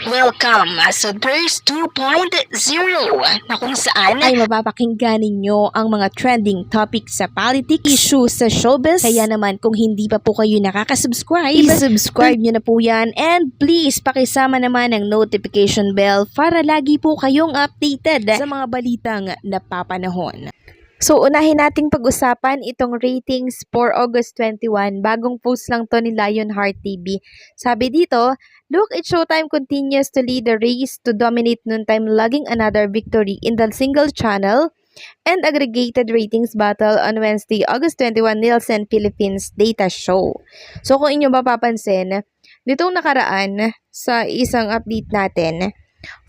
Welcome sa Thirst 2.0 na kung saan ay mapapakinggan ninyo ang mga trending topics sa politics, issues sa showbiz. Kaya naman kung hindi pa po kayo nakaka-subscribe, i-subscribe nyo na po yan. And please, pakisama naman ang notification bell para lagi po kayong updated sa mga balitang napapanahon. So, unahin nating pag-usapan itong ratings for August 21. Bagong post lang to ni Lionheart TV. Sabi dito, look at Showtime continues to lead the race to dominate noontime, logging another victory in the single channel and aggregated ratings battle on Wednesday, August 21 Nielsen Philippines data show. So, kung inyo mapapansin, nitong nakaraan sa isang update natin,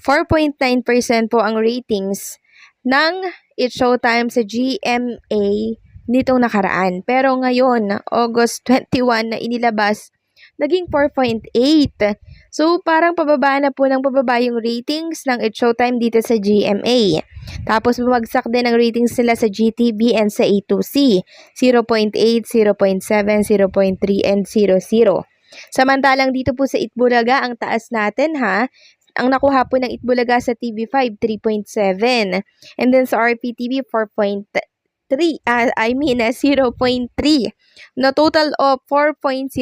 4.9% po ang ratings ng It's Showtime sa GMA nitong nakaraan. Pero ngayon, August 21 na inilabas, naging 4.8. So, parang pababa na po ng pababa yung ratings ng It's Showtime dito sa GMA. Tapos, bumagsak din ang ratings nila sa GTV and sa A2C. 0.8, 0.7, 0.3, and 0.0. Samantalang dito po sa Itbulaga, ang taas natin ha. Ang nakuha po ng Itbulaga sa TV5, 3.7. And then sa RPTV, 0.3. No, total of 4.0%.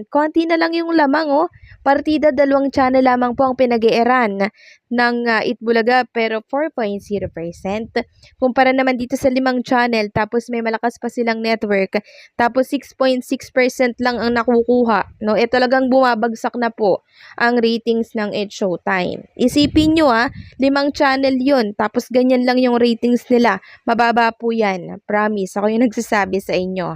Konti na lang yung lamang, oh. Partida, 2 channel lamang po ang pinag-eeran ng Itbulaga, pero 4.0%. Kumpara naman dito sa 5 channel, tapos may malakas pa silang network, tapos 6.6% lang ang nakukuha. No, talagang bumabagsak na po ang ratings ng It's Showtime. Isipin nyo 5 channel yun, tapos ganyan lang yung ratings nila. Mababa po yan. Promise, ako yung nagsasabi sa inyo.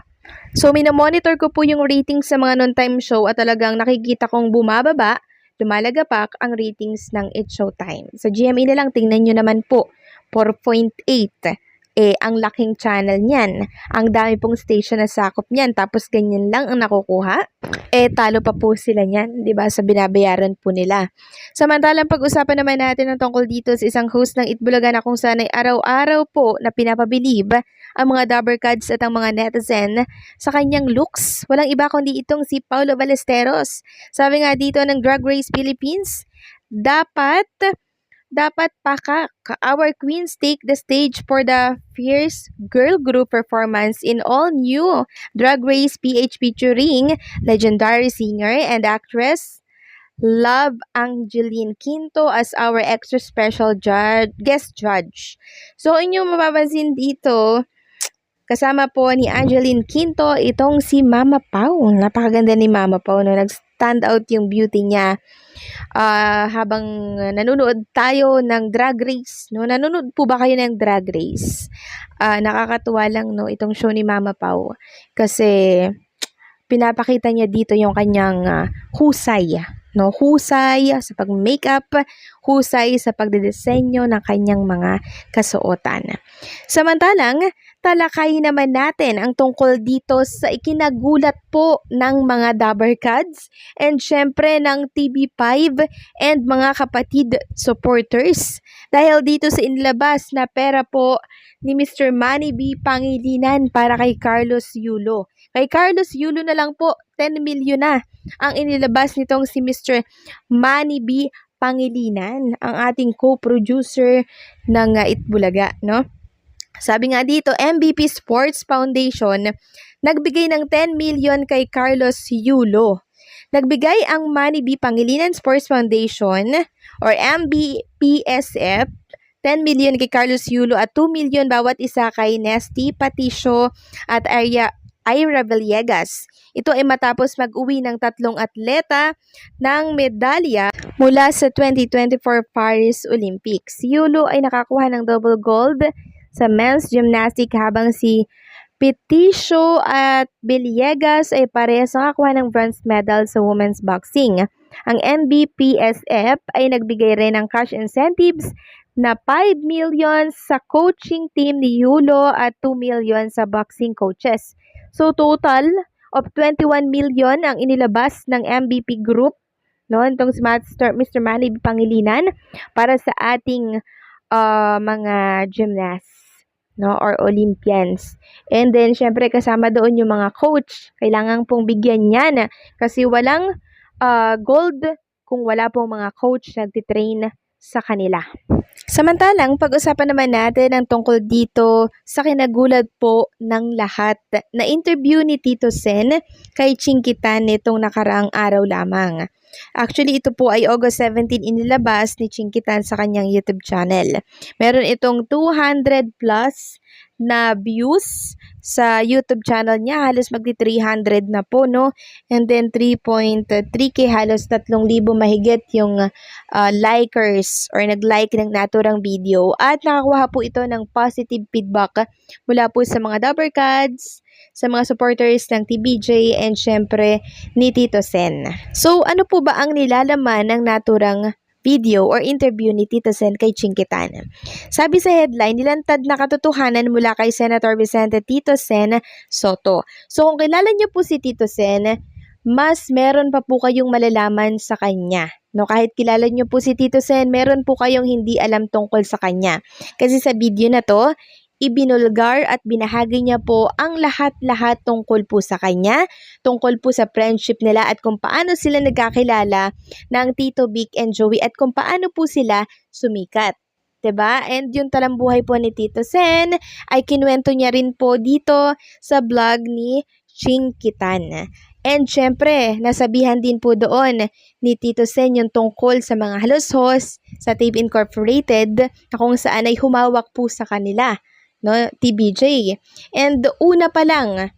So, minomonitor ko po yung ratings sa mga noontime show at talagang nakikita kong bumababa, lumalagapak ang ratings ng It's Showtime. Sa GMA na lang, tingnan nyo naman po, 4.8. Ang laking channel niyan. Ang dami pong station na sakop niyan. Tapos ganyan lang ang nakukuha. Talo pa po sila niyan, 'di ba? Sa binabayaran po nila. Samantalang pag-usapan naman natin ng tungkol dito sa isang host ng Itbulaga na kung saan ay araw-araw po na pinapabilib ang mga Dabbercads at ang mga netizen sa kanyang looks. Walang iba kundi itong si Paulo Ballesteros. Sabi nga dito ng Drag Race Philippines, dapat our queens take the stage for the fierce girl group performance in all new Drag Race PH featuring legendary singer and actress Love Angeline Quinto as our extra special guest judge. So, inyong mapapansin dito, kasama po ni Angeline Quinto itong si Mama Pau. Napakaganda ni Mama Pau, no? Nag-stand out yung beauty niya. Habang nanonood tayo ng Drag Race, no? Nanonood po ba kayo ng Drag Race? Nakakatuwa lang, no, itong show ni Mama Pau kasi pinapakita niya dito yung kanyang husay, no? Husay sa pag-makeup, husay sa pagdidisenyo ng kanyang mga kasuotan. Samantalang, talakayin naman natin ang tungkol dito sa ikinagulat po ng mga Dabbercads and syempre ng TV5 and mga kapatid supporters. Dahil dito sa inilabas na pera po ni Mr. Manny B. Pangilinan para kay Carlos Yulo. Kay Carlos Yulo na lang po, 10 million na ang inilabas nitong si Mr. Manny B. Pangilinan, ang ating co-producer ng Itbulaga, no? Sabi nga dito, MVP Sports Foundation, nagbigay ng 10 million kay Carlos Yulo. Nagbigay ang Manny B. Pangilinan Sports Foundation or MBPSF, 10 million kay Carlos Yulo at 2 million bawat isa kay Nesty Patricio at Ira Villegas. Ito ay matapos mag-uwi ng 3 atleta ng medalya mula sa 2024 Paris Olympics. Si Yulo ay nakakuha ng double gold sa men's gymnastic habang si Patricio at Villegas ay parehas nakakuha ng bronze medal sa women's boxing. Ang MBPSF ay nagbigay rin ng cash incentives na 5 million sa coaching team ni Yulo at 2 million sa boxing coaches. So total of 21 million ang inilabas ng MVP Group, no, itong si Mr. Manny Pangilinan para sa ating mga gymnasts, no, or Olympians. And then syempre kasama doon yung mga coach. Kailangan pong bigyan niyan kasi walang gold kung wala pong mga coach nagtitrain sa kanila. Samantalang, pag-usapan naman natin ang tungkol dito sa kinagulat po ng lahat na interview ni Tito Sen kay Chinkitan nitong nakaraang araw lamang. Actually, ito po ay August 17 inilabas ni Chinkitan sa kanyang YouTube channel. Meron itong 200 plus na views sa YouTube channel niya. Halos magti-300 na po, no? And then 3.3K, halos 3,000 mahigit yung likers or nag-like ng naturang video. At nakakuha po ito ng positive feedback mula po sa mga Dabbercads, sa mga supporters ng TBJ, and syempre ni Tito Sen. So, ano po ba ang nilalaman ng naturang video or interview ni Tito Sen kay Chinkitan? Sabi sa headline, nilantad na katotohanan mula kay Senator Vicente Tito Sen Soto. So, kung kilala niyo po si Tito Sen, mas meron pa po kayong malalaman sa kanya. No, kahit kilala niyo po si Tito Sen, meron po kayong hindi alam tungkol sa kanya. Kasi sa video na to, ibinulgar at binahagi niya po ang lahat-lahat tungkol po sa kanya, tungkol po sa friendship nila at kung paano sila nagkakilala ng Tito Vic and Joey at kung paano po sila sumikat. 'Di ba? And yung talambuhay po ni Tito Sen ay kinuwento niya rin po dito sa vlog ni Chinkitan. And syempre, nasabihan din po doon ni Tito Sen yung tungkol sa mga halushos sa Tape Incorporated na kung saan ay humawak po sa kanila, no, TBJ. And una pa lang,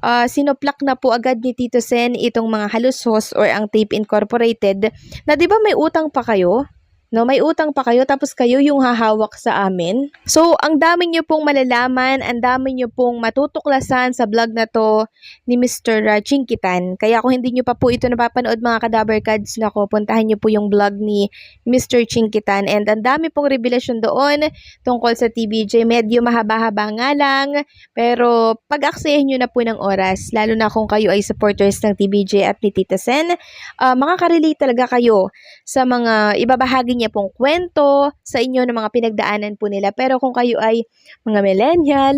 sinoplak na po agad ni Tito Sen itong mga halushos or ang Tape Incorporated na 'di ba may utang pa kayo? No, may utang pa kayo tapos kayo yung hahawak sa amin. So, ang dami niyo pong malalaman, ang dami niyo pong matutuklasan sa vlog na to ni Mr. Chinkitan. Kaya kung hindi niyo pa po ito napapanood mga Kadabbercads, nako, puntahan niyo po yung vlog ni Mr. Chinkitan. And ang dami pong revelasyon doon tungkol sa TBJ. Medyo mahaba-haba nga lang, pero pag-aksayahin niyo na po ng oras, lalo na kung kayo ay supporters ng TBJ at ni Tito Sen, makaka-relate talaga kayo sa mga ibabahagi niya pong kwento sa inyo ng mga pinagdaanan po nila. Pero kung kayo ay mga millennial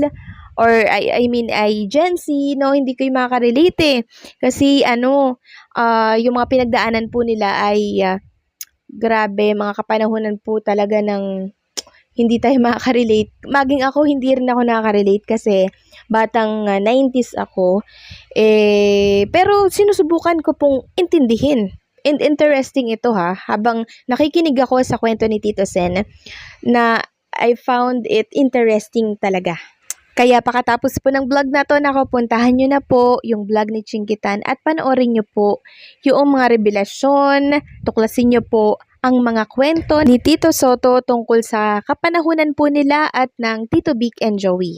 or I mean ay Gen Z, no, hindi kayo makaka-relate kasi yung mga pinagdaanan po nila ay grabe, mga kapanahunan po talaga ng hindi tayo makaka-relate. Maging ako, hindi rin ako nakaka-relate kasi batang 90s ako. Pero sinusubukan ko pong intindihin. And interesting ito habang nakikinig ako sa kwento ni Tito Sen na I found it interesting talaga. Kaya pakatapos po ng vlog na to, puntahan nyo na po yung vlog ni Chinkitan at panoorin nyo po yung mga revelasyon, tuklasin nyo po ang mga kwento ni Tito Soto tungkol sa kapanahunan po nila at ng Tito Vic and Joey.